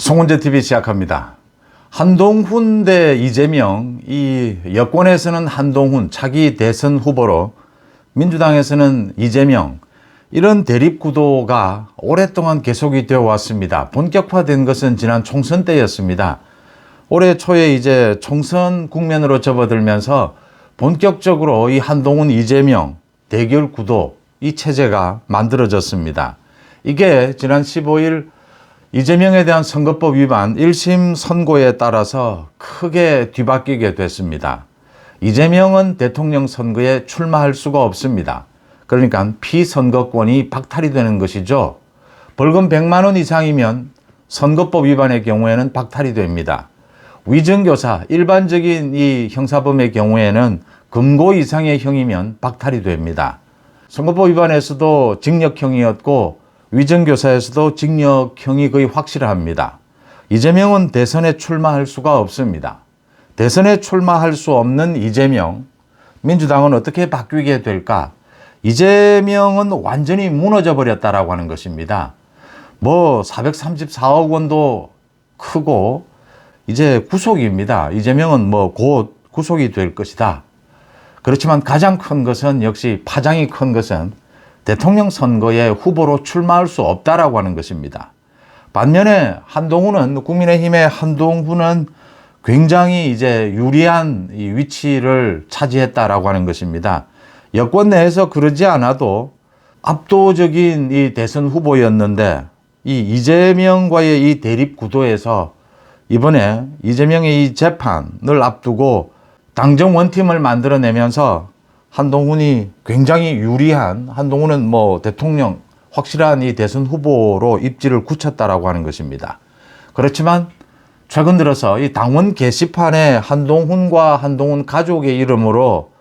송은재 TV 시작합니다. 한동훈 대 이재명, 이 여권에서는 한동훈 차기 대선 후보로, 민주당에서는 이재명, 이런 대립 구도가 오랫동안 계속이 되어 왔습니다. 본격화된 것은 지난 총선 때였습니다. 올해 초에 이제 총선 국면으로 접어들면서 본격적으로 이 한동훈 이재명 대결 구도, 이 체제가 만들어졌습니다. 이게 지난 15일 이재명에 대한 선거법 위반 1심 선고에 따라서 크게 뒤바뀌게 됐습니다. 이재명은 대통령 선거에 출마할 수가 없습니다. 그러니까 피선거권이 박탈이 되는 것이죠. 벌금 100만 원 이상이면 선거법 위반의 경우에는 박탈이 됩니다. 위증교사, 일반적인 이 형사범의 경우에는 금고 이상의 형이면 박탈이 됩니다. 선거법 위반에서도 징역형이었고 위증교사에서도 징역형이 거의 확실합니다. 이재명은 대선에 출마할 수가 없습니다. 대선에 출마할 수 없는 이재명, 민주당은 어떻게 바뀌게 될까? 이재명은 완전히 무너져 버렸다라고 하는 것입니다. 434억 원도 크고 이제 구속입니다. 이재명은 곧 구속이 될 것이다. 그렇지만 가장 큰 것은, 역시 파장이 큰 것은 대통령 선거에 후보로 출마할 수 없다라고 하는 것입니다. 반면에 국민의힘의 한동훈은 굉장히 이제 유리한 이 위치를 차지했다라고 하는 것입니다. 여권 내에서 그러지 않아도 압도적인 이 대선 후보였는데, 이 이재명과의 이 대립 구도에서 이번에 이재명의 이 재판을 앞두고 당정 원팀을 만들어내면서 한동훈이 굉장히 유리한, 한동훈은 대통령 확실한 이 대선 후보로 입지를 굳혔다라고 하는 것입니다. 그렇지만 최근 들어서 이 당원 게시판에 한동훈과 한동훈 가족의 이름으로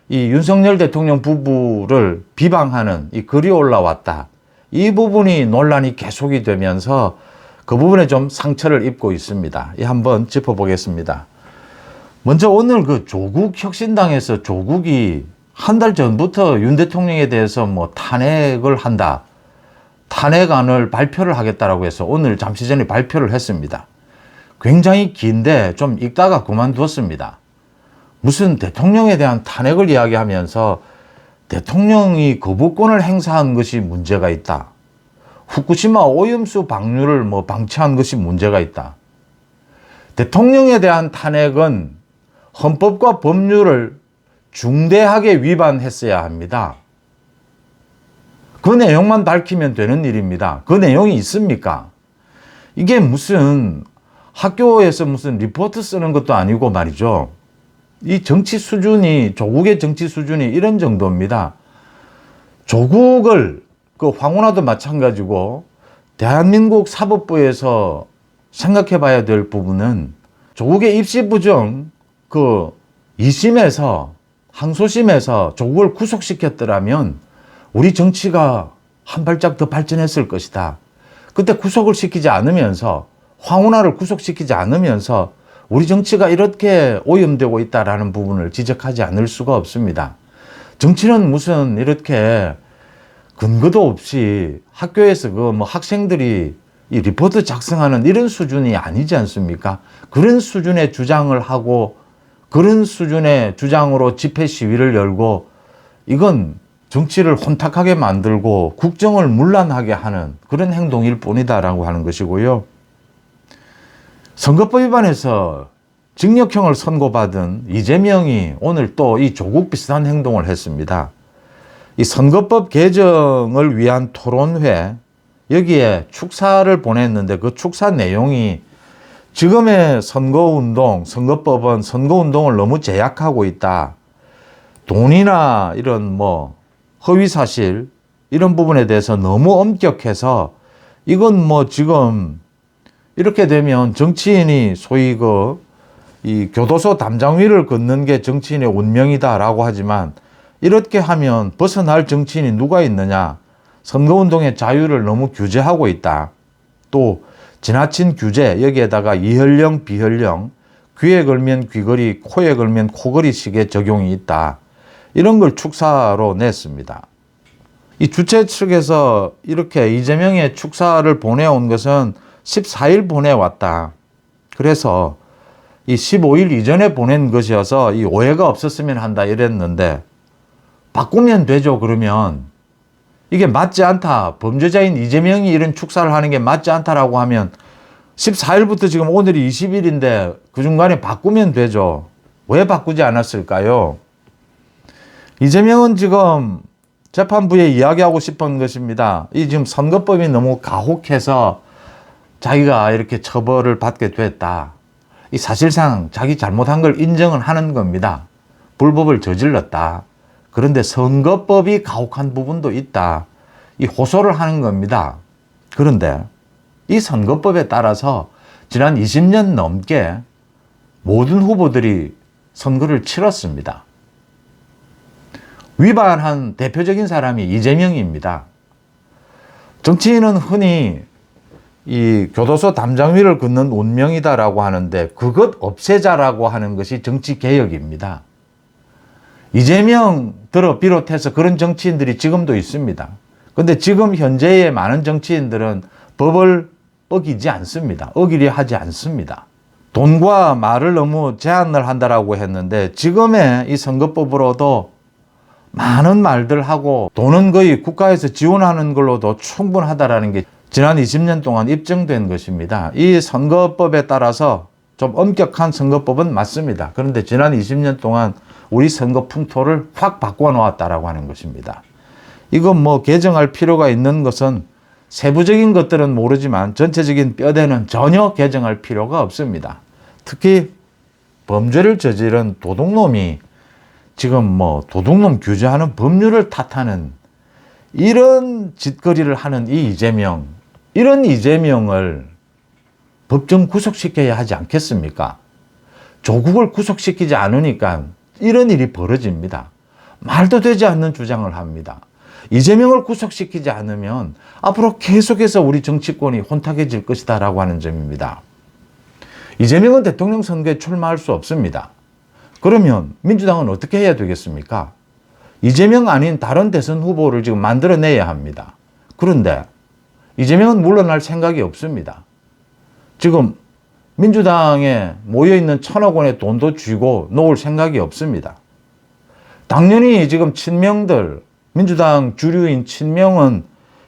이 윤석열 대통령 부부를 비방하는 이 글이 올라왔다. 이 부분이 논란이 계속이 되면서 그 부분에 좀 상처를 입고 있습니다. 한번 짚어보겠습니다. 먼저 오늘 조국 혁신당에서 조국이 한 달 전부터 윤 대통령에 대해서 탄핵을 한다, 탄핵안을 발표를 하겠다라고 해서 오늘 잠시 전에 발표를 했습니다. 굉장히 긴데 좀 읽다가 그만두었습니다. 무슨 대통령에 대한 탄핵을 이야기하면서 대통령이 거부권을 행사한 것이 문제가 있다, 후쿠시마 오염수 방류를 방치한 것이 문제가 있다. 대통령에 대한 탄핵은 헌법과 법률을 중대하게 위반했어야 합니다. 그 내용만 밝히면 되는 일입니다. 그 내용이 있습니까? 이게 무슨 학교에서 무슨 리포트 쓰는 것도 아니고 말이죠. 이 정치 수준이, 조국의 정치 수준이 이런 정도입니다. 조국을, 황운하도 마찬가지고, 대한민국 사법부에서 생각해 봐야 될 부분은 조국의 입시 부정 2심에서, 항소심에서 조국을 구속시켰더라면 우리 정치가 한 발짝 더 발전했을 것이다. 그때 구속을 시키지 않으면서, 황운하를 구속시키지 않으면서 우리 정치가 이렇게 오염되고 있다라는 부분을 지적하지 않을 수가 없습니다. 정치는 무슨 이렇게 근거도 없이 학교에서 학생들이 이 리포트 작성하는 이런 수준이 아니지 않습니까? 그런 수준의 주장을 하고 그런 수준의 주장으로 집회 시위를 열고, 이건 정치를 혼탁하게 만들고 국정을 문란하게 하는 그런 행동일 뿐이다라고 하는 것이고요. 선거법 위반에서 징역형을 선고받은 이재명이 오늘 또 이 조국 비슷한 행동을 했습니다. 이 선거법 개정을 위한 토론회, 여기에 축사를 보냈는데 그 축사 내용이 지금의 선거운동, 선거법은 선거운동을 너무 제약하고 있다, 돈이나 이런 허위사실 이런 부분에 대해서 너무 엄격해서 이건 지금 이렇게 되면 정치인이 소위 이 교도소 담장 위를 걷는 게 정치인의 운명이다라고 하지만, 이렇게 하면 벗어날 정치인이 누가 있느냐, 선거운동의 자유를 너무 규제하고 있다, 또 지나친 규제, 여기에다가 이현령, 비현령, 귀에 걸면 귀걸이, 코에 걸면 코걸이식의 적용이 있다, 이런 걸 축사로 냈습니다. 이 주최 측에서 이렇게 이재명의 축사를 보내온 것은 14일 보내왔다. 그래서 이 15일 이전에 보낸 것이어서 이 오해가 없었으면 한다 이랬는데 바꾸면 되죠. 그러면 이게 맞지 않다. 범죄자인 이재명이 이런 축사를 하는 게 맞지 않다라고 하면 14일부터 지금 오늘이 20일인데 그 중간에 바꾸면 되죠. 왜 바꾸지 않았을까요? 이재명은 지금 재판부에 이야기하고 싶은 것입니다. 이 지금 선거법이 너무 가혹해서 자기가 이렇게 처벌을 받게 됐다. 이 사실상 자기 잘못한 걸 인정을 하는 겁니다. 불법을 저질렀다. 그런데 선거법이 가혹한 부분도 있다. 이 호소를 하는 겁니다. 그런데 이 선거법에 따라서 지난 20년 넘게 모든 후보들이 선거를 치렀습니다. 위반한 대표적인 사람이 이재명입니다. 정치인은 흔히 이 교도소 담장 위를 걷는 운명이다라고 하는데 그것 없애자라고 하는 것이 정치개혁입니다. 이재명들을 비롯해서 그런 정치인들이 지금도 있습니다. 그런데 지금 현재의 많은 정치인들은 법을 어기지 않습니다. 어기려 하지 않습니다. 돈과 말을 너무 제한을 한다라고 했는데 지금의 이 선거법으로도 많은 말들 하고 돈은 거의 국가에서 지원하는 걸로도 충분하다라는 게 지난 20년 동안 입증된 것입니다. 이 선거법에 따라서 좀 엄격한 선거법은 맞습니다. 그런데 지난 20년 동안 우리 선거 풍토를 확 바꿔 놓았다라고 하는 것입니다. 이건 뭐 개정할 필요가 있는 것은 세부적인 것들은 모르지만 전체적인 뼈대는 전혀 개정할 필요가 없습니다. 특히 범죄를 저지른 도둑놈이 지금 뭐 도둑놈 규제하는 법률을 탓하는 이런 짓거리를 하는 이 이재명, 이런 이재명을 법정 구속시켜야 하지 않겠습니까? 조국을 구속시키지 않으니까 이런 일이 벌어집니다. 말도 되지 않는 주장을 합니다. 이재명을 구속시키지 않으면 앞으로 계속해서 우리 정치권이 혼탁해질 것이다 라고 하는 점입니다. 이재명은 대통령 선거에 출마할 수 없습니다. 그러면 민주당은 어떻게 해야 되겠습니까? 이재명 아닌 다른 대선 후보를 지금 만들어내야 합니다. 그런데 이재명은 물러날 생각이 없습니다. 지금 민주당에 모여있는 1,000억 원의 돈도 쥐고 놓을 생각이 없습니다. 당연히 지금 친명들, 민주당 주류인 친명은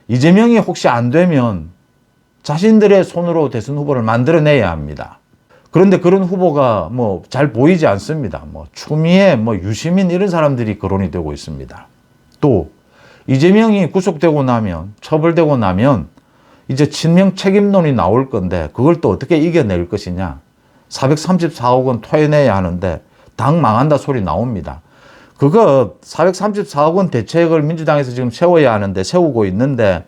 이재명이 혹시 안 되면 자신들의 손으로 대선 후보를 만들어내야 합니다. 그런데 그런 후보가 뭐 잘 보이지 않습니다. 뭐 추미애, 뭐 유시민 이런 사람들이 거론이 되고 있습니다. 또 이재명이 구속되고 나면, 처벌되고 나면 이제 친명 책임론이 나올 건데 그걸 또 어떻게 이겨낼 것이냐. 434억 원 토해내야 하는데 당 망한다 소리 나옵니다. 그거 434억 원 대책을 민주당에서 지금 세워야 하는데 세우고 있는데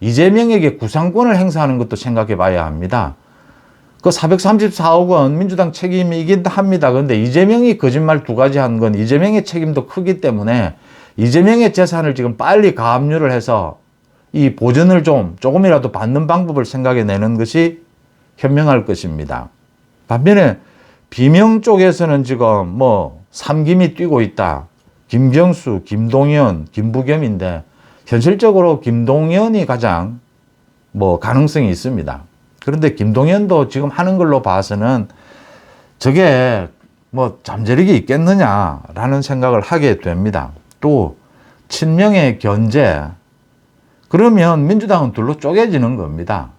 이재명에게 구상권을 행사하는 것도 생각해 봐야 합니다. 그 434억 원 민주당 책임이긴 합니다. 그런데 이재명이 거짓말 2가지 한 건 이재명의 책임도 크기 때문에 이재명의 재산을 지금 빨리 가압류를 해서 이 보전을 조금이라도 받는 방법을 생각해 내는 것이 현명할 것입니다. 반면에 비명 쪽에서는 지금 뭐 삼김이 뛰고 있다. 김경수, 김동연, 김부겸인데 현실적으로 김동연이 가장 뭐 가능성이 있습니다. 그런데 김동연도 지금 하는 걸로 봐서는 저게 뭐 잠재력이 있겠느냐라는 생각을 하게 됩니다. 또 친명의 견제, 그러면 민주당은 둘로 쪼개지는 겁니다.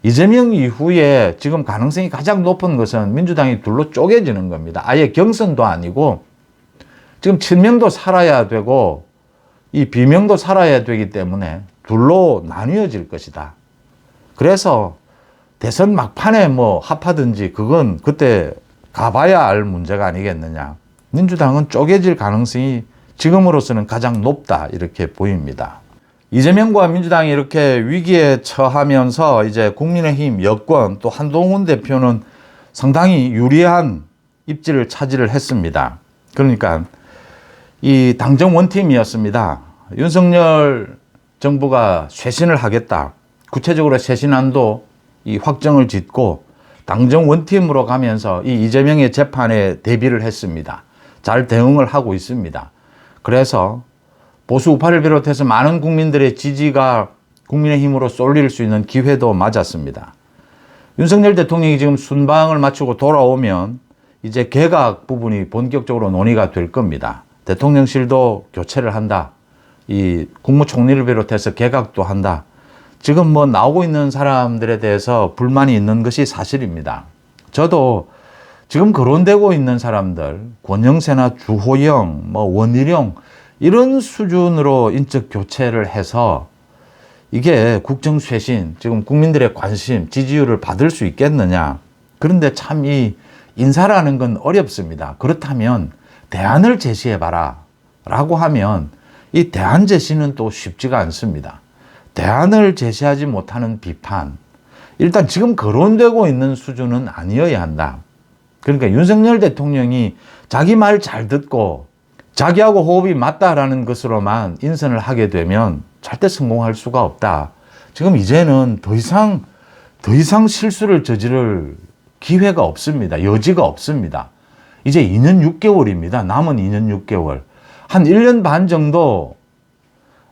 이재명 이후에 지금 가능성이 가장 높은 것은 민주당이 둘로 쪼개지는 겁니다. 아예 경선도 아니고 지금 친명도 살아야 되고 이 비명도 살아야 되기 때문에 둘로 나뉘어질 것이다. 그래서 대선 막판에 뭐 합하든지 그건 그때 가봐야 알 문제가 아니겠느냐. 민주당은 쪼개질 가능성이 지금으로서는 가장 높다 이렇게 보입니다. 이재명과 민주당이 이렇게 위기에 처하면서 이제 국민의힘 여권 또 한동훈 대표는 상당히 유리한 입지를 차지를 했습니다. 그러니까 이 당정 원팀이었습니다. 윤석열 정부가 쇄신을 하겠다. 구체적으로 쇄신안도 이 확정을 짓고 당정 원팀으로 가면서 이 이재명의 재판에 대비를 했습니다. 잘 대응을 하고 있습니다. 그래서 보수 우파를 비롯해서 많은 국민들의 지지가 국민의힘으로 쏠릴 수 있는 기회도 맞았습니다. 윤석열 대통령이 지금 순방을 마치고 돌아오면 이제 개각 부분이 본격적으로 논의가 될 겁니다. 대통령실도 교체를 한다. 이 국무총리를 비롯해서 개각도 한다. 지금 뭐 나오고 있는 사람들에 대해서 불만이 있는 것이 사실입니다. 저도 지금 거론되고 있는 사람들, 권영세나 주호영, 뭐 원희룡 이런 수준으로 인적 교체를 해서 이게 국정쇄신, 지금 국민들의 관심, 지지율을 받을 수 있겠느냐. 그런데 참 이 인사라는 건 어렵습니다. 그렇다면 대안을 제시해봐라 라고 하면 이 대안 제시는 또 쉽지가 않습니다. 대안을 제시하지 못하는 비판. 일단 지금 거론되고 있는 수준은 아니어야 한다. 그러니까 윤석열 대통령이 자기 말 잘 듣고 자기하고 호흡이 맞다라는 것으로만 인선을 하게 되면 절대 성공할 수가 없다. 지금 이제는 더 이상 실수를 저지를 기회가 없습니다. 여지가 없습니다. 이제 2년 6개월입니다. 남은 2년 6개월. 한 1년 반 정도,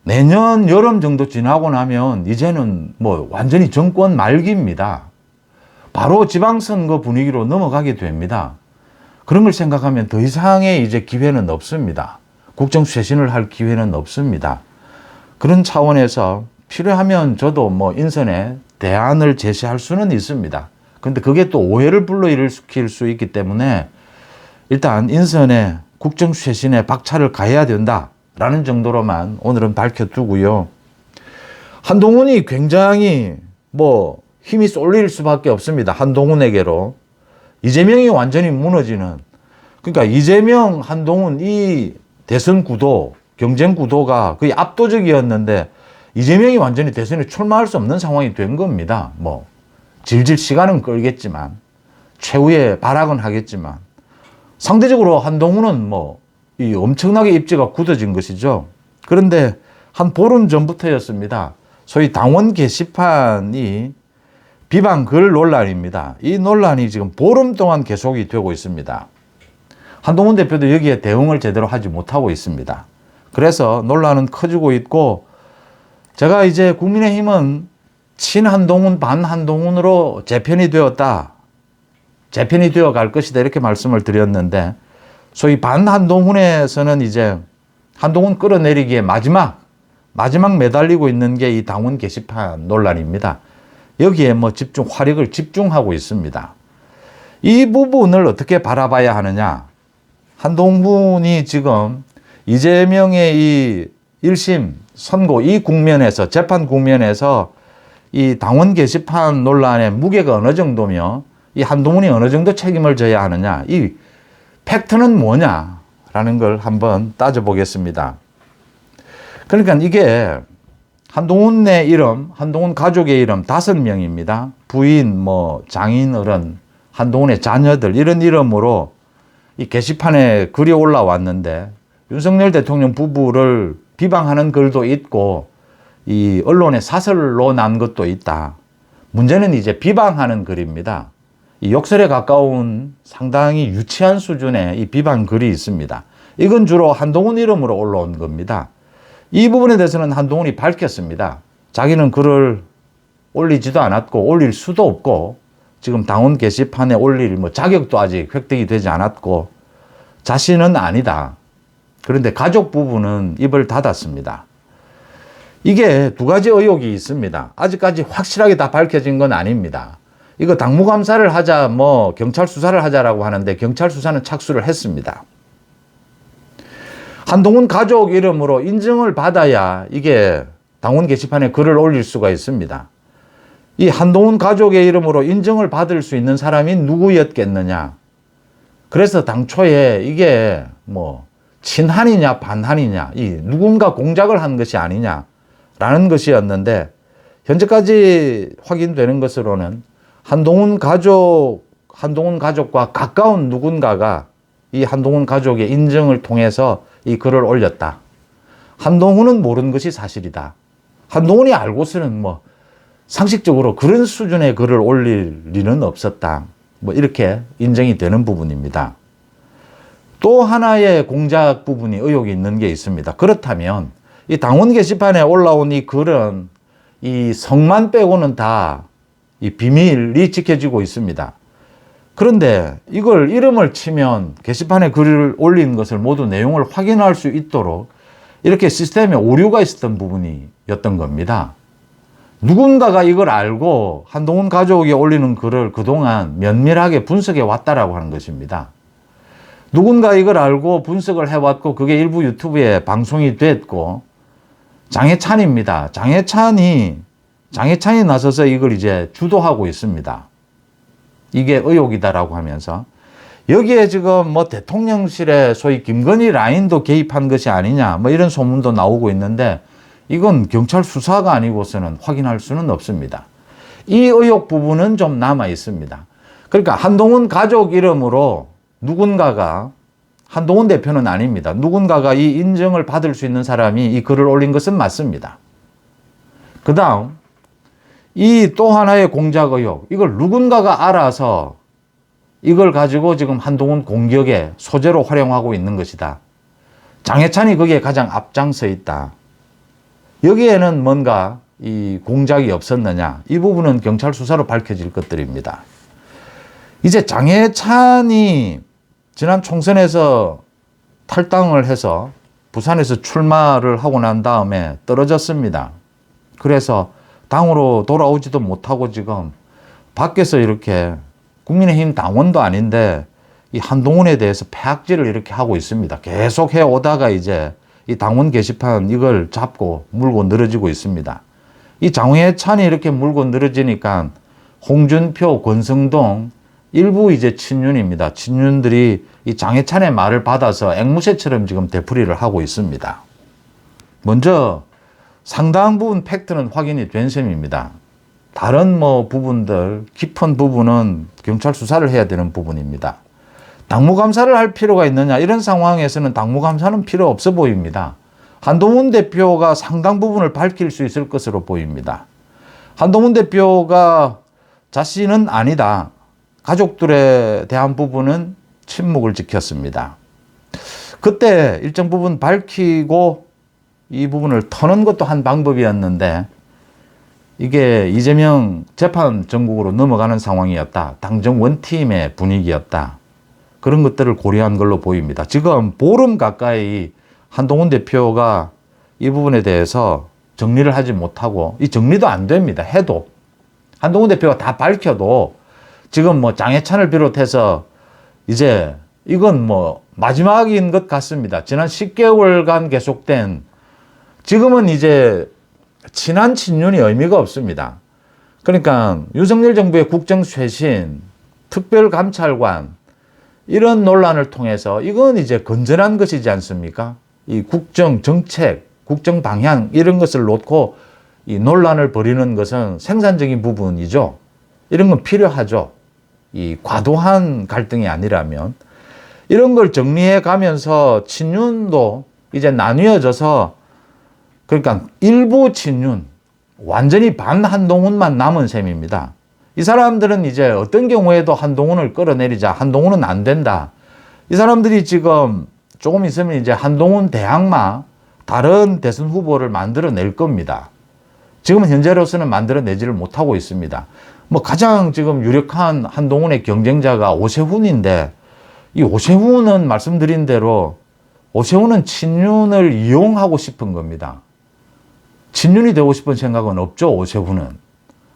내년 여름 정도 지나고 나면 이제는 뭐 완전히 정권 말기입니다. 바로 지방선거 분위기로 넘어가게 됩니다. 그런 걸 생각하면 더 이상의 이제 기회는 없습니다. 국정쇄신을 할 기회는 없습니다. 그런 차원에서 필요하면 저도 뭐 인선에 대안을 제시할 수는 있습니다. 근데 그게 또 오해를 불러일으킬 수 있기 때문에 일단 인선에 국정쇄신에 박차를 가해야 된다라는 정도로만 오늘은 밝혀두고요. 한동훈이 굉장히 뭐 힘이 쏠릴 수밖에 없습니다. 한동훈에게로. 이재명이 완전히 무너지는, 그러니까 이재명, 한동훈 이 대선 구도, 경쟁 구도가 거의 압도적이었는데 이재명이 완전히 대선에 출마할 수 없는 상황이 된 겁니다. 뭐 질질 시간은 끌겠지만 최후의 발악은 하겠지만 상대적으로 한동훈은 뭐 이 엄청나게 입지가 굳어진 것이죠. 그런데 한 보름 전부터였습니다. 소위 당원 게시판이 비방 글 논란입니다. 이 논란이 지금 보름 동안 계속이 되고 있습니다. 한동훈 대표도 여기에 대응을 제대로 하지 못하고 있습니다. 그래서 논란은 커지고 있고, 제가 이제 국민의힘은 친한동훈, 반한동훈으로 재편이 되었다. 재편이 되어 갈 것이다. 이렇게 말씀을 드렸는데, 소위 반한동훈에서는 이제 한동훈 끌어내리기에 마지막 매달리고 있는 게 이 당원 게시판 논란입니다. 여기에 뭐 화력을 집중하고 있습니다. 이 부분을 어떻게 바라봐야 하느냐. 한동훈이 지금 이재명의 이 1심 선고 이 국면에서, 재판 국면에서 이 당원 게시판 논란의 무게가 어느 정도며 이 한동훈이 어느 정도 책임을 져야 하느냐. 이 팩트는 뭐냐라는 걸 한번 따져보겠습니다. 그러니까 이게 한동훈의 이름, 한동훈 가족의 이름 5명입니다. 부인, 뭐 장인 어른, 한동훈의 자녀들 이런 이름으로 이 게시판에 글이 올라왔는데 윤석열 대통령 부부를 비방하는 글도 있고 이 언론에 사설로 난 것도 있다. 문제는 이제 비방하는 글입니다. 이 욕설에 가까운 상당히 유치한 수준의 이 비방 글이 있습니다. 이건 주로 한동훈 이름으로 올라온 겁니다. 이 부분에 대해서는 한동훈이 밝혔습니다. 자기는 글을 올리지도 않았고 올릴 수도 없고 지금 당원 게시판에 올릴 뭐 자격도 아직 획득이 되지 않았고 자신은 아니다. 그런데 가족 부부는 입을 닫았습니다. 이게 두 가지 의혹이 있습니다. 아직까지 확실하게 다 밝혀진 건 아닙니다. 이거 당무감사를 하자, 뭐 경찰 수사를 하자라고 하는데 경찰 수사는 착수를 했습니다. 한동훈 가족 이름으로 인증을 받아야 이게 당원 게시판에 글을 올릴 수가 있습니다. 이 한동훈 가족의 이름으로 인증을 받을 수 있는 사람이 누구였겠느냐. 그래서 당초에 이게 뭐 친한이냐 반한이냐, 이 누군가 공작을 한 것이 아니냐라는 것이었는데 현재까지 확인되는 것으로는 한동훈 가족과 가까운 누군가가 이 한동훈 가족의 인증을 통해서 이 글을 올렸다. 한동훈은 모르는 것이 사실이다. 한동훈이 알고서는 뭐 상식적으로 그런 수준의 글을 올릴 리는 없었다. 뭐 이렇게 인정이 되는 부분입니다. 또 하나의 공작 부분이 의혹이 있는 게 있습니다. 그렇다면 이 당원 게시판에 올라온 이 글은 이 성만 빼고는 다 이 비밀이 지켜지고 있습니다. 그런데 이걸 이름을 치면 게시판에 글을 올린 것을 모두 내용을 확인할 수 있도록 이렇게 시스템에 오류가 있었던 부분이었던 겁니다. 누군가가 이걸 알고 한동훈 가족이 올리는 글을 그동안 면밀하게 분석해 왔다라고 하는 것입니다. 누군가 이걸 알고 분석을 해왔고 그게 일부 유튜브에 방송이 됐고 장해찬입니다. 장해찬이 나서서 이걸 이제 주도하고 있습니다. 이게 의혹이다라고 하면서 여기에 지금 뭐 대통령실에 소위 김건희 라인도 개입한 것이 아니냐 뭐 이런 소문도 나오고 있는데 이건 경찰 수사가 아니고서는 확인할 수는 없습니다. 이 의혹 부분은 좀 남아 있습니다. 그러니까 한동훈 가족 이름으로 누군가가 한동훈 대표는 아닙니다. 누군가가 이 인정을 받을 수 있는 사람이 이 글을 올린 것은 맞습니다. 그 다음 이 또 하나의 공작 의혹, 이걸 누군가가 알아서 이걸 가지고 지금 한동훈 공격의 소재로 활용하고 있는 것이다. 장해찬이 거기에 가장 앞장서 있다. 여기에는 뭔가 이 공작이 없었느냐, 이 부분은 경찰 수사로 밝혀질 것들입니다. 이제 장해찬이 지난 총선에서 탈당을 해서 부산에서 출마를 하고 난 다음에 떨어졌습니다. 그래서 당으로 돌아오지도 못하고 지금 밖에서 이렇게 국민의힘 당원도 아닌데 이 한동훈에 대해서 폐악질을 이렇게 하고 있습니다. 계속 해오다가 이제 이 당원 게시판 이걸 잡고 물고 늘어지고 있습니다. 이 장해찬이 이렇게 물고 늘어지니까 홍준표, 권성동 일부 이제 친윤입니다. 친윤들이 이 장해찬의 말을 받아서 앵무새처럼 지금 되풀이를 하고 있습니다. 먼저 상당 부분 팩트는 확인이 된 셈입니다. 다른 뭐 부분들, 깊은 부분은 경찰 수사를 해야 되는 부분입니다. 당무감사를 할 필요가 있느냐, 이런 상황에서는 당무감사는 필요 없어 보입니다. 한동훈 대표가 상당 부분을 밝힐 수 있을 것으로 보입니다. 한동훈 대표가 자신은 아니다. 가족들에 대한 부분은 침묵을 지켰습니다. 그때 일정 부분 밝히고 이 부분을 터는 것도 한 방법이었는데 이게 이재명 재판 전국으로 넘어가는 상황이었다. 당정 원팀의 분위기였다. 그런 것들을 고려한 걸로 보입니다. 지금 보름 가까이 한동훈 대표가 이 부분에 대해서 정리를 하지 못하고 이 정리도 안 됩니다. 해도 한동훈 대표가 다 밝혀도 지금 뭐 장해찬을 비롯해서 이제 이건 뭐 마지막인 것 같습니다. 지난 10개월간 계속된 지금은 이제 친한 친윤이 의미가 없습니다. 그러니까 윤석열 정부의 국정쇄신, 특별감찰관 이런 논란을 통해서 이건 이제 건전한 것이지 않습니까? 이 국정 정책, 국정 방향 이런 것을 놓고 이 논란을 벌이는 것은 생산적인 부분이죠. 이런 건 필요하죠. 이 과도한 갈등이 아니라면 이런 걸 정리해 가면서 친윤도 이제 나뉘어져서 그러니까 일부 친윤, 완전히 반 한동훈만 남은 셈입니다. 이 사람들은 이제 어떤 경우에도 한동훈을 끌어내리자, 한동훈은 안 된다. 이 사람들이 지금 조금 있으면 이제 한동훈 대항마, 다른 대선 후보를 만들어낼 겁니다. 지금은 현재로서는 만들어내지를 못하고 있습니다. 뭐 가장 지금 유력한 한동훈의 경쟁자가 오세훈인데 이 오세훈은 말씀드린 대로 오세훈은 친윤을 이용하고 싶은 겁니다. 친윤이 되고 싶은 생각은 없죠, 오세훈은.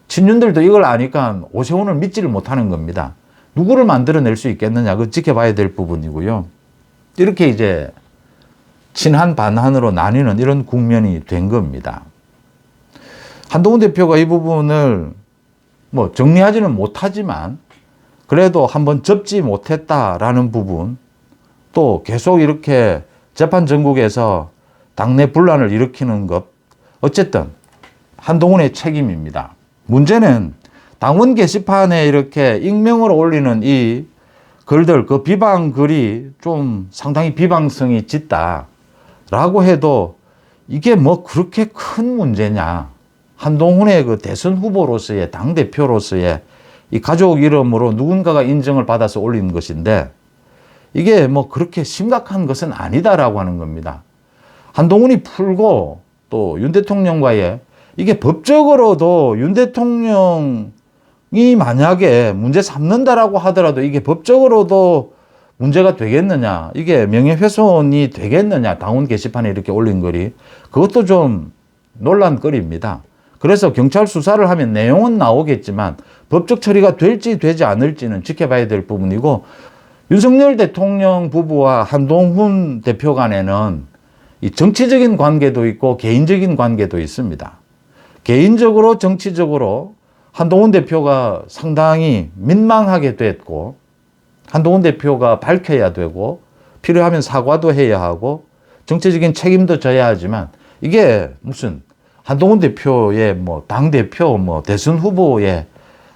친윤들도 이걸 아니까 오세훈을 믿지를 못하는 겁니다. 누구를 만들어낼 수 있겠느냐, 그거 지켜봐야 될 부분이고요. 이렇게 이제 친한 반한으로 나뉘는 이런 국면이 된 겁니다. 한동훈 대표가 이 부분을 뭐 정리하지는 못하지만 그래도 한번 접지 못했다라는 부분, 또 계속 이렇게 재판 전국에서 당내 분란을 일으키는 것, 어쨌든 한동훈의 책임입니다. 문제는 당원 게시판에 이렇게 익명으로 올리는 이 글들, 그 비방 글이 좀 상당히 비방성이 짙다라고 해도 이게 뭐 그렇게 큰 문제냐. 한동훈의 그 대선 후보로서의 당대표로서의 이 가족 이름으로 누군가가 인정을 받아서 올린 것인데 이게 뭐 그렇게 심각한 것은 아니다라고 하는 겁니다. 한동훈이 풀고 또 윤 대통령과의 이게 법적으로도 윤 대통령 만약에 문제 삼는다라고 하더라도 이게 법적으로도 문제가 되겠느냐, 이게 명예훼손이 되겠느냐, 당원 게시판에 이렇게 올린 글이, 그것도 좀 논란거리입니다. 그래서 경찰 수사를 하면 내용은 나오겠지만 법적 처리가 될지 되지 않을지는 지켜봐야 될 부분이고, 윤석열 대통령 부부와 한동훈 대표 간에는 이 정치적인 관계도 있고 개인적인 관계도 있습니다. 개인적으로 정치적으로 한동훈 대표가 상당히 민망하게 됐고, 한동훈 대표가 밝혀야 되고 필요하면 사과도 해야 하고 정치적인 책임도 져야 하지만, 이게 무슨 한동훈 대표의 뭐 당대표 뭐 대선 후보의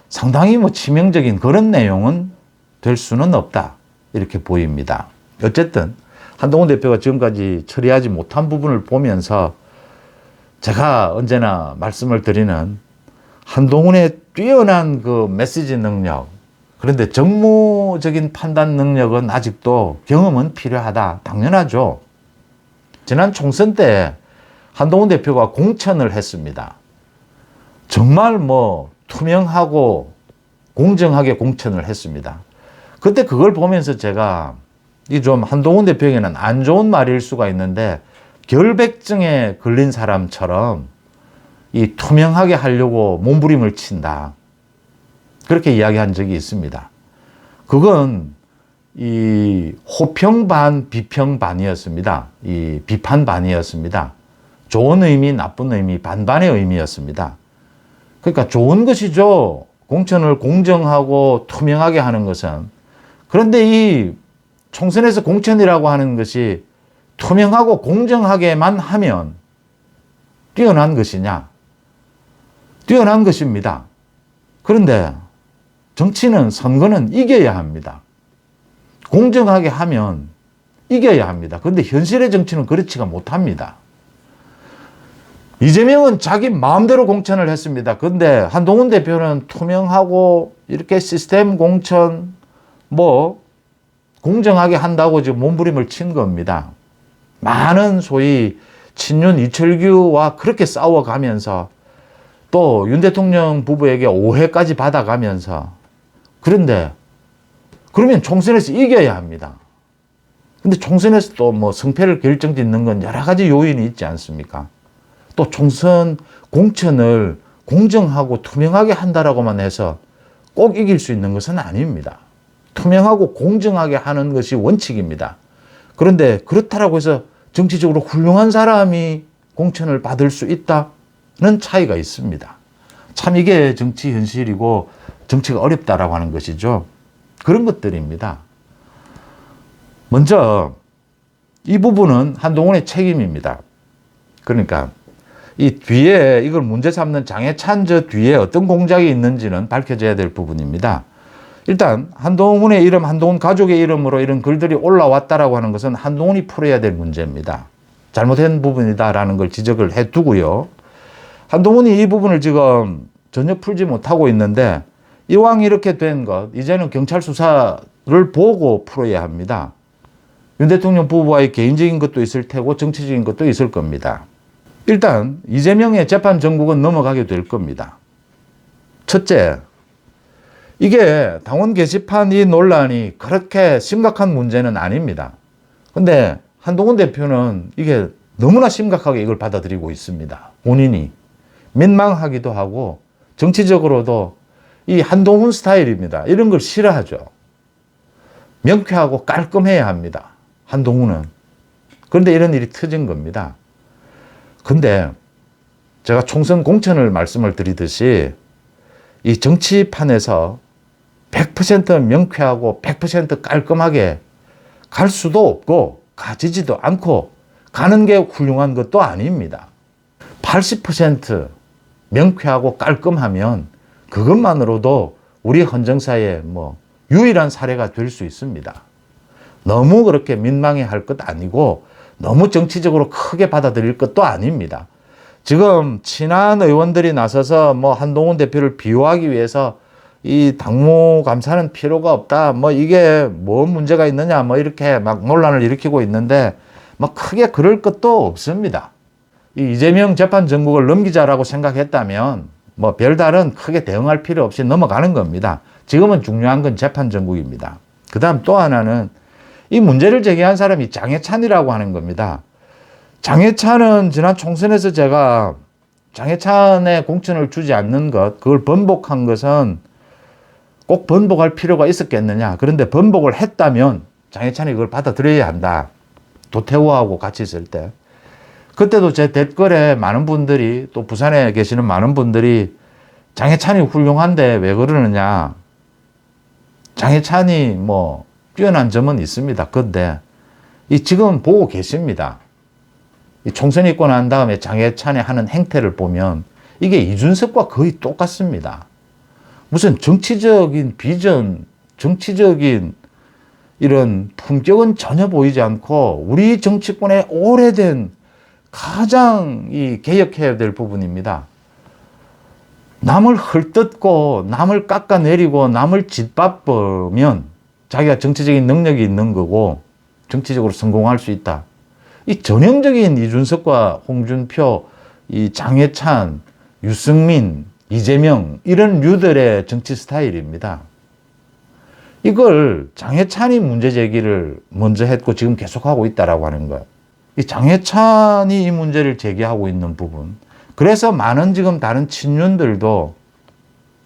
상당히 뭐 치명적인 그런 내용은 될 수는 없다, 이렇게 보입니다. 어쨌든 한동훈 대표가 지금까지 처리하지 못한 부분을 보면서 제가 언제나 말씀을 드리는 한동훈의 뛰어난 그 메시지 능력, 그런데 정무적인 판단 능력은 아직도 경험은 필요하다. 당연하죠. 지난 총선 때 한동훈 대표가 공천을 했습니다. 정말 뭐 투명하고 공정하게 공천을 했습니다. 그때 그걸 보면서 제가 이 좀 한동훈 대표에게는 안 좋은 말일 수가 있는데, 결백증에 걸린 사람처럼 이 투명하게 하려고 몸부림을 친다, 그렇게 이야기한 적이 있습니다. 그건 이 호평 반 비평 반이었습니다. 이 비판 반이었습니다. 좋은 의미, 나쁜 의미, 반반의 의미였습니다. 그러니까 좋은 것이죠. 공천을 공정하고 투명하게 하는 것은. 그런데 이 총선에서 공천이라고 하는 것이 투명하고 공정하게만 하면 뛰어난 것이냐? 뛰어난 것입니다. 그런데 정치는, 선거는 이겨야 합니다. 공정하게 하면 이겨야 합니다. 그런데 현실의 정치는 그렇지가 못합니다. 이재명은 자기 마음대로 공천을 했습니다. 그런데 한동훈 대표는 투명하고 이렇게 시스템 공천 뭐 공정하게 한다고 지금 몸부림을 친 겁니다. 많은 소위 친윤 이철규와 그렇게 싸워가면서 또 윤 대통령 부부에게 오해까지 받아가면서, 그런데 그러면 총선에서 이겨야 합니다. 근데 총선에서 또 뭐 승패를 결정짓는 건 여러 가지 요인이 있지 않습니까? 또 총선 공천을 공정하고 투명하게 한다라고만 해서 꼭 이길 수 있는 것은 아닙니다. 투명하고 공정하게 하는 것이 원칙입니다. 그런데 그렇다라고 해서 정치적으로 훌륭한 사람이 공천을 받을 수 있다는 차이가 있습니다. 참 이게 정치 현실이고 정치가 어렵다라고 하는 것이죠. 그런 것들입니다. 먼저 이 부분은 한동훈의 책임입니다. 그러니까 이 뒤에 이걸 문제 삼는 장해찬 저 뒤에 어떤 공작이 있는지는 밝혀져야 될 부분입니다. 일단 한동훈의 이름, 한동훈 가족의 이름으로 이런 글들이 올라왔다라고 하는 것은 한동훈이 풀어야 될 문제입니다. 잘못된 부분이다라는 걸 지적을 해두고요. 한동훈이 이 부분을 지금 전혀 풀지 못하고 있는데, 이왕 이렇게 된 것, 이제는 경찰 수사를 보고 풀어야 합니다. 윤 대통령 부부와의 개인적인 것도 있을 테고 정치적인 것도 있을 겁니다. 일단 이재명의 재판 정국은 넘어가게 될 겁니다. 첫째, 이게 당원 게시판 이 논란이 그렇게 심각한 문제는 아닙니다. 근데 한동훈 대표는 이게 너무나 심각하게 이걸 받아들이고 있습니다. 본인이 민망하기도 하고 정치적으로도 이 한동훈 스타일입니다. 이런 걸 싫어하죠. 명쾌하고 깔끔해야 합니다. 한동훈은. 그런데 이런 일이 터진 겁니다. 근데 제가 총선 공천을 말씀을 드리듯이 이 정치판에서 100% 명쾌하고 100% 깔끔하게 갈 수도 없고 가지지도 않고 가는 게 훌륭한 것도 아닙니다. 80% 명쾌하고 깔끔하면 그것만으로도 우리 헌정사의 뭐 유일한 사례가 될 수 있습니다. 너무 그렇게 민망해 할 것 아니고 너무 정치적으로 크게 받아들일 것도 아닙니다. 지금 친한 의원들이 나서서 뭐 한동훈 대표를 비호하기 위해서 이 당무 감사는 필요가 없다, 뭐 이게 뭐 문제가 있느냐, 뭐 이렇게 막 논란을 일으키고 있는데 뭐 크게 그럴 것도 없습니다. 이 이재명 재판 정국을 넘기자라고 생각했다면 뭐 별다른 크게 대응할 필요 없이 넘어가는 겁니다. 지금은 중요한 건 재판 정국입니다. 그 다음 또 하나는 이 문제를 제기한 사람이 장해찬이라고 하는 겁니다. 장해찬은 지난 총선에서 제가 장해찬의 공천을 주지 않는 것, 그걸 번복한 것은 꼭 번복할 필요가 있었겠느냐. 그런데 번복을 했다면 장해찬이 그걸 받아들여야 한다. 도태우하고 같이 있을 때. 그때도 제 댓글에 많은 분들이, 또 부산에 계시는 많은 분들이 장해찬이 훌륭한데 왜 그러느냐. 장해찬이 뭐 뛰어난 점은 있습니다. 그런데 지금 보고 계십니다. 이 총선이 있고 난 다음에 장해찬이 하는 행태를 보면 이게 이준석과 거의 똑같습니다. 무슨 정치적인 비전, 정치적인 이런 품격은 전혀 보이지 않고 우리 정치권의 오래된 가장 개혁해야 될 부분입니다. 남을 헐뜯고 남을 깎아내리고 남을 짓밟으면 자기가 정치적인 능력이 있는 거고 정치적으로 성공할 수 있다. 이 전형적인 이준석과 홍준표, 이 장해찬, 유승민, 이재명 이런 류들의 정치 스타일입니다. 이걸 장해찬이 문제 제기를 먼저 했고 지금 계속하고 있다라고 하는 거예요. 이 장해찬이 이 문제를 제기하고 있는 부분. 그래서 많은 지금 다른 친윤들도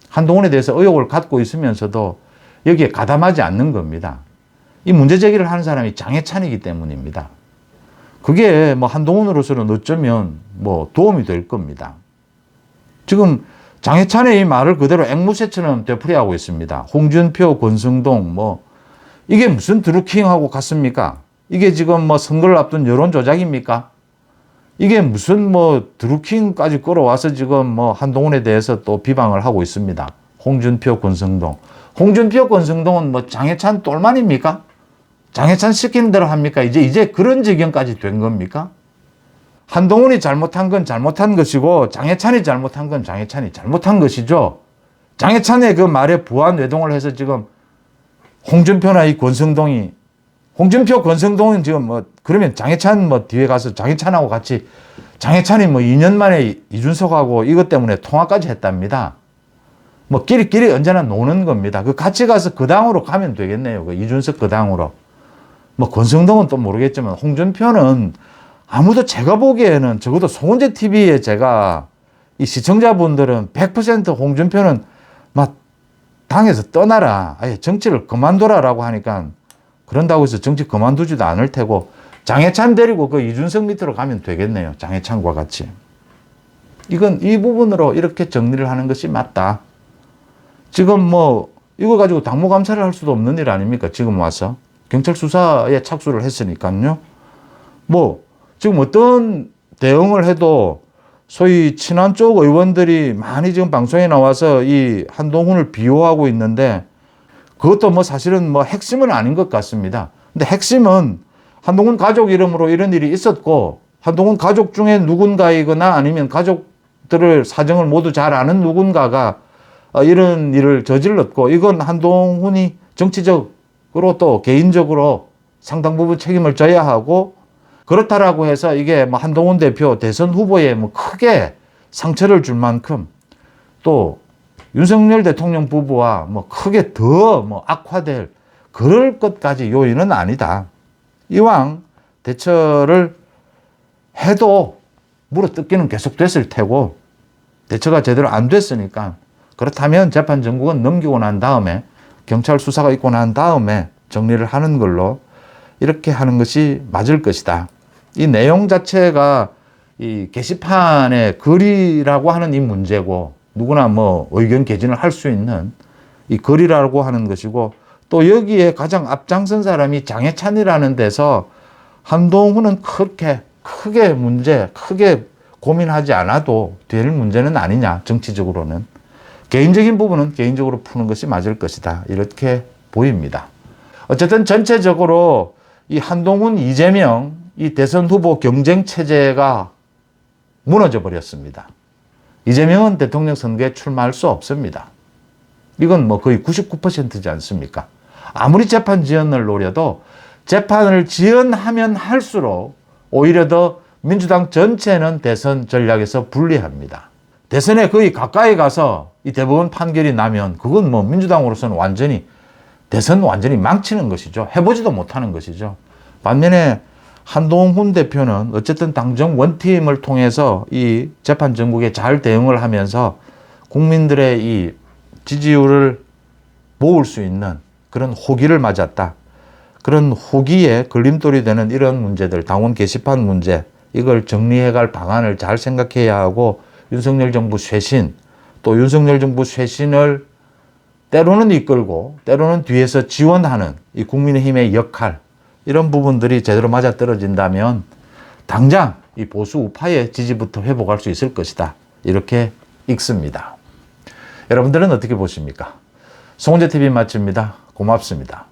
한동훈에 대해서 의혹을 갖고 있으면서도 여기에 가담하지 않는 겁니다. 이 문제 제기를 하는 사람이 장해찬이기 때문입니다. 그게 뭐 한동훈으로서는 어쩌면 뭐 도움이 될 겁니다. 지금 장해찬의 이 말을 그대로 앵무새처럼 되풀이하고 있습니다. 홍준표, 권성동 뭐 이게 무슨 드루킹하고 같습니까? 이게 지금 뭐 선거를 앞둔 여론 조작입니까? 이게 무슨 뭐 드루킹까지 끌어와서 지금 뭐 한동훈에 대해서 또 비방을 하고 있습니다. 홍준표, 권성동. 홍준표, 권성동은 뭐 장해찬 똘만입니까? 장해찬 시키는 대로 합니까? 이제 그런 지경까지 된 겁니까? 한동훈이 잘못한 건 잘못한 것이고 장해찬이 잘못한 건 장해찬이 잘못한 것이죠. 장해찬의 그 말에 부한 외동을 해서 지금 홍준표나 이 권성동이 홍준표, 권성동은 지금 뭐 그러면 장해찬 뭐 뒤에 가서 장해찬하고 같이 장해찬이 뭐 2년 만에 이준석하고 이것 때문에 통화까지 했답니다. 뭐 끼리끼리 언제나 노는 겁니다. 그 같이 가서 그 당으로 가면 되겠네요. 그 이준석 그 당으로. 뭐 권성동은 또 모르겠지만 홍준표는 아무도 제가 보기에는 적어도 송은재 TV에 제가 이 시청자분들은 100% 홍준표는 막 당에서 떠나라. 아예 정치를 그만둬라라고 하니까 그런다고 해서 정치 그만두지도 않을 테고 장해찬 데리고 그 이준석 밑으로 가면 되겠네요. 장해찬과 같이. 이건 이 부분으로 이렇게 정리를 하는 것이 맞다. 지금 뭐 이거 가지고 당무 감사를 할 수도 없는 일 아닙니까? 지금 와서. 경찰 수사에 착수를 했으니까요. 뭐 지금 어떤 대응을 해도 소위 친한 쪽 의원들이 많이 지금 방송에 나와서 이 한동훈을 비호하고 있는데 그것도 뭐 사실은 뭐 핵심은 아닌 것 같습니다. 근데 핵심은 한동훈 가족 이름으로 이런 일이 있었고 한동훈 가족 중에 누군가이거나 아니면 가족들을 사정을 모두 잘 아는 누군가가 이런 일을 저질렀고 이건 한동훈이 정치적으로 또 개인적으로 상당 부분 책임을 져야 하고 그렇다라고 해서 이게 뭐 한동훈 대표 대선 후보에 뭐 크게 상처를 줄 만큼 또 윤석열 대통령 부부와 뭐 크게 더 뭐 악화될 그럴 것까지 요인은 아니다. 이왕 대처를 해도 물어뜯기는 계속됐을 테고 대처가 제대로 안 됐으니까 그렇다면 재판 정국은 넘기고 난 다음에 경찰 수사가 있고 난 다음에 정리를 하는 걸로 이렇게 하는 것이 맞을 것이다. 이 내용 자체가 이 게시판의 글이라고 하는 이 문제고 누구나 뭐 의견 개진을 할 수 있는 이 글이라고 하는 것이고 또 여기에 가장 앞장선 사람이 장해찬이라는 데서 한동훈은 그렇게 크게 고민하지 않아도 될 문제는 아니냐 정치적으로는 개인적인 부분은 개인적으로 푸는 것이 맞을 것이다 이렇게 보입니다. 어쨌든 전체적으로 이 한동훈 이재명 이 대선 후보 경쟁 체제가 무너져 버렸습니다. 이재명은 대통령 선거에 출마할 수 없습니다. 이건 뭐 거의 99%지 않습니까? 아무리 재판 지연을 노려도 재판을 지연하면 할수록 오히려 더 민주당 전체는 대선 전략에서 불리합니다. 대선에 거의 가까이 가서 이 대법원 판결이 나면 그건 뭐 민주당으로서는 완전히 대선 완전히 망치는 것이죠. 해보지도 못하는 것이죠. 반면에 한동훈 대표는 어쨌든 당정 원팀을 통해서 이 재판 정국에 잘 대응을 하면서 국민들의 이 지지율을 모을 수 있는 그런 호기를 맞았다. 그런 호기에 걸림돌이 되는 이런 문제들, 당원 게시판 문제, 이걸 정리해갈 방안을 잘 생각해야 하고 윤석열 정부 쇄신, 또 윤석열 정부 쇄신을 때로는 이끌고 때로는 뒤에서 지원하는 이 국민의힘의 역할, 이런 부분들이 제대로 맞아떨어진다면 당장 이 보수 우파의 지지부터 회복할 수 있을 것이다. 이렇게 읽습니다. 여러분들은 어떻게 보십니까? 송은재 TV 마칩니다. 고맙습니다.